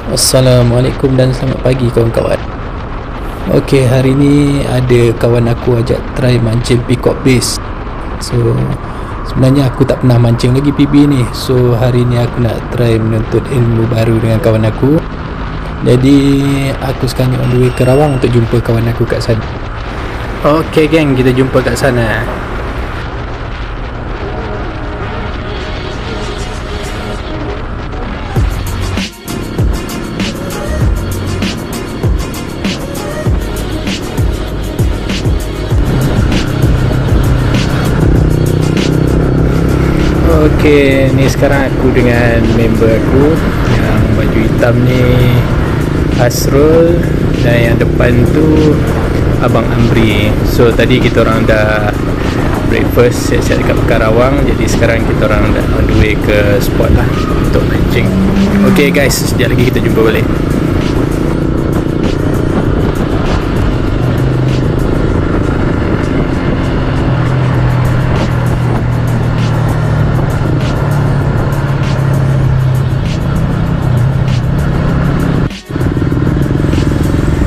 Assalamualaikum dan selamat pagi kawan-kawan. Okey, hari ni ada kawan aku ajak try mancing peacock bass. So sebenarnya aku tak pernah mancing lagi PB ni. So hari ni aku nak try menuntut ilmu baru dengan kawan aku. Jadi aku sekarang on the way ke Rawang untuk jumpa kawan aku kat sana. Okey geng, kita jumpa kat sana. Okey, ni sekarang aku dengan member aku. Yang baju hitam ni Asrul dan yang depan tu Abang Amri. So tadi kita orang dah breakfast siap-siap dekat Karawang. Jadi sekarang kita orang dah on the way ke spot lah untuk mancing. Okey guys, sekejap lagi kita jumpa balik.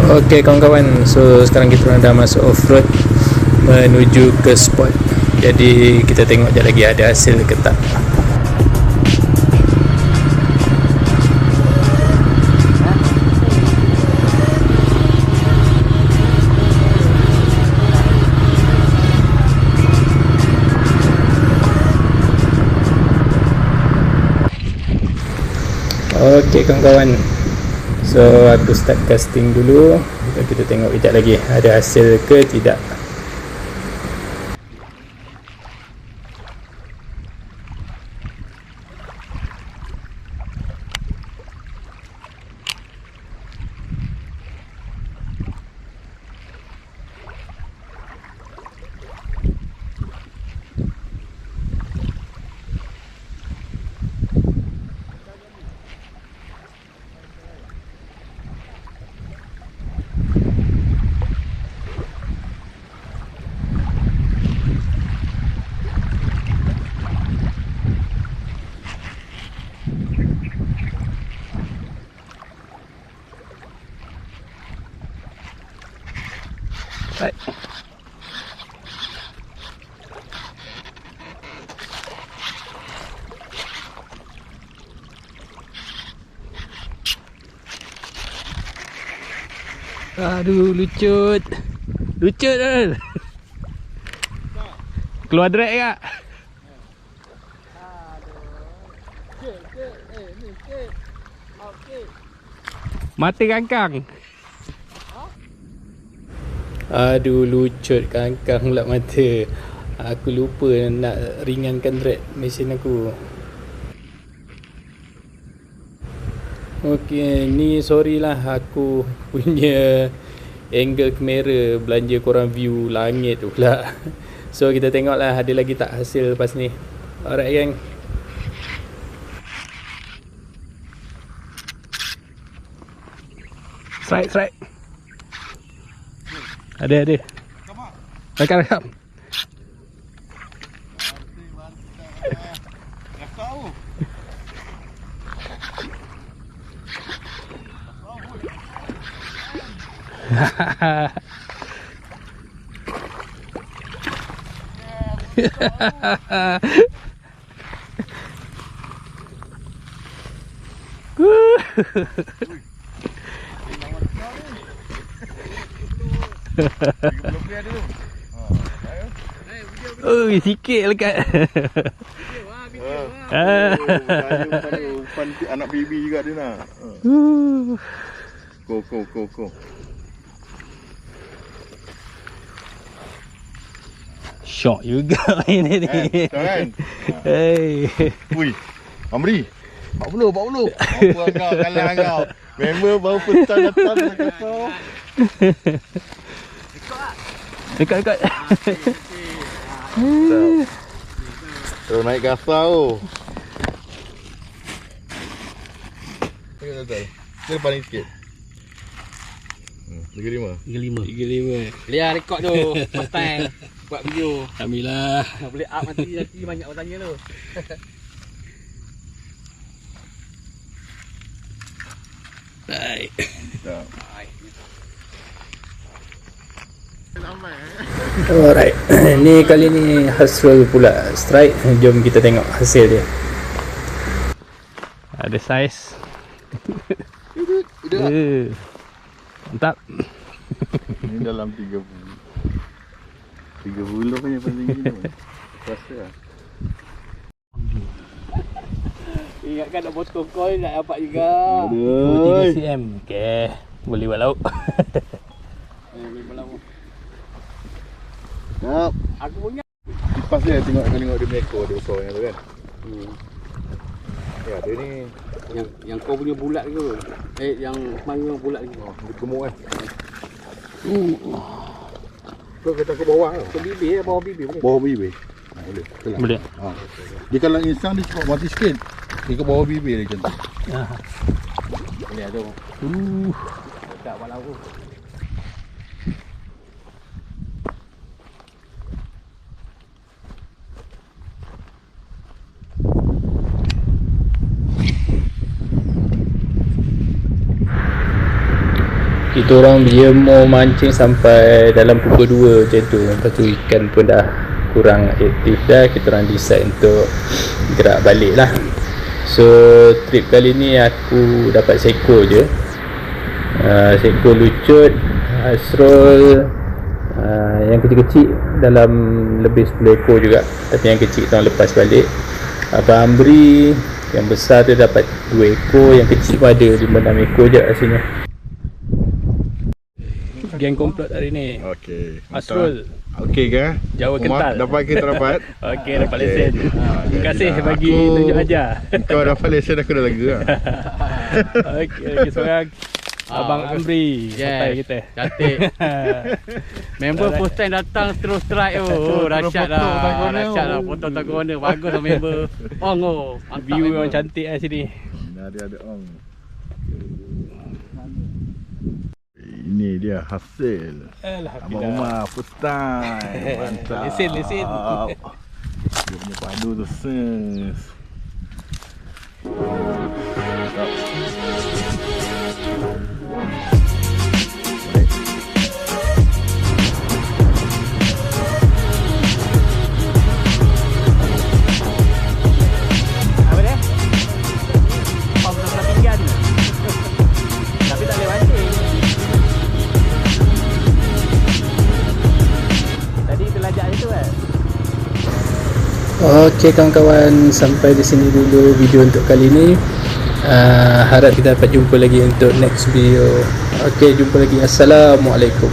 Okey kawan-kawan, so sekarang kita orang dah masuk off-road menuju ke spot. Jadi kita tengok sekejap lagi ada hasil ke tak. Okey kawan-kawan, so aku start casting dulu. Kita tengok kejap lagi ada hasil ke tidak. Right. Aduh, lucut. Lucut kan? Keluar drag tak? Mata kangkang. Aduh, lucut kangkang pula mata. Aku lupa nak ringankan drag mesin aku. Okey, ni sorry lah aku punya angle kamera belanja korang view langit tu pula. So kita tengok lah ada lagi tak hasil lepas ni. Alright gang. Strike. Ada. Rekam. Oh, sikit lekat. Umpan anak baby juga dia nak. Go. Syok juga main ni. Kan? Hey. Ui, Amri. 40. Apa kau kalah kau? Member baru first time datang dekat kau. Dekat. Terus naik gasar tu. Tengok betul. Dia paling sikit. 35. Lihat rekod tu. First time buat video. Alhamdulillah. Boleh up nanti banyak orang tanya tu. Right. Alright. Ni kali ni Hasrul pula strike. Jom kita tengok hasil dia. Ada saiz. Mantap. Ini dalam 30 kan yang paling tinggi tu. Rasa lah. Ingatkan nak potong coil nak dapat juga. 3 cm. Okey, boleh buat lauk. Nak. Aku punya. Kipas dia tengok dia punya ekor dia besarnya tu kan. Ya, dia ni Yang kau punya bulat ke? Yang mana bulat lagi? dia gemuk kan. Kau kata ke bawah ke? Ke bibir, bawah bibir boleh? Bawah bibir. Boleh. Betul lah. Boleh. Dia kalau insang dia cepat mati sikit. Dia ke bawah bibir dia macam tu. Boleh ada. Tak buat lauk. Kita orang dia mau mancing sampai dalam pukul 2 macam tu. Lepas tu ikan pun dah kurang aktif dah. Kita orang decide untuk gerak balik lah. So trip kali ni aku dapat seko je. Seko lucut, Hasrul, yang kecil-kecil dalam lebih 10 ekor juga. Tapi yang kecil kita orang lepas balik. Abang Amri yang besar tu dapat 2 ekor. Yang kecil pun ada 5-6 ekor je rasanya. Geng komplot hari ni. Okey. Hasrul, Okey ke? Jawa kental. Dapat kita dapat. Okey, dapat lesen. Terima kasih bagi tunjuk ajar. Kau dapat lesen aku dah lega lah. Okey, seorang Abang Amri, santai kita. Cantik. Member first time datang terus strike dahsyat lah. Dahsyat lah, potong tak corner. Bagus lah member. Mantap View member. yang cantik lah sini. Ada ong. Ini dia hasil. Abang Umar first time. Mantap. Lesen. Dia punya padu tu ses. Mantap. Apa dia? Pam belah pinggan. Tapi tak boleh mancing. Tadi terlajak itu kan. Okey kawan-kawan, sampai di sini dulu video untuk kali ini. Harap kita dapat jumpa lagi untuk next video. Okey, jumpa lagi. Assalamualaikum.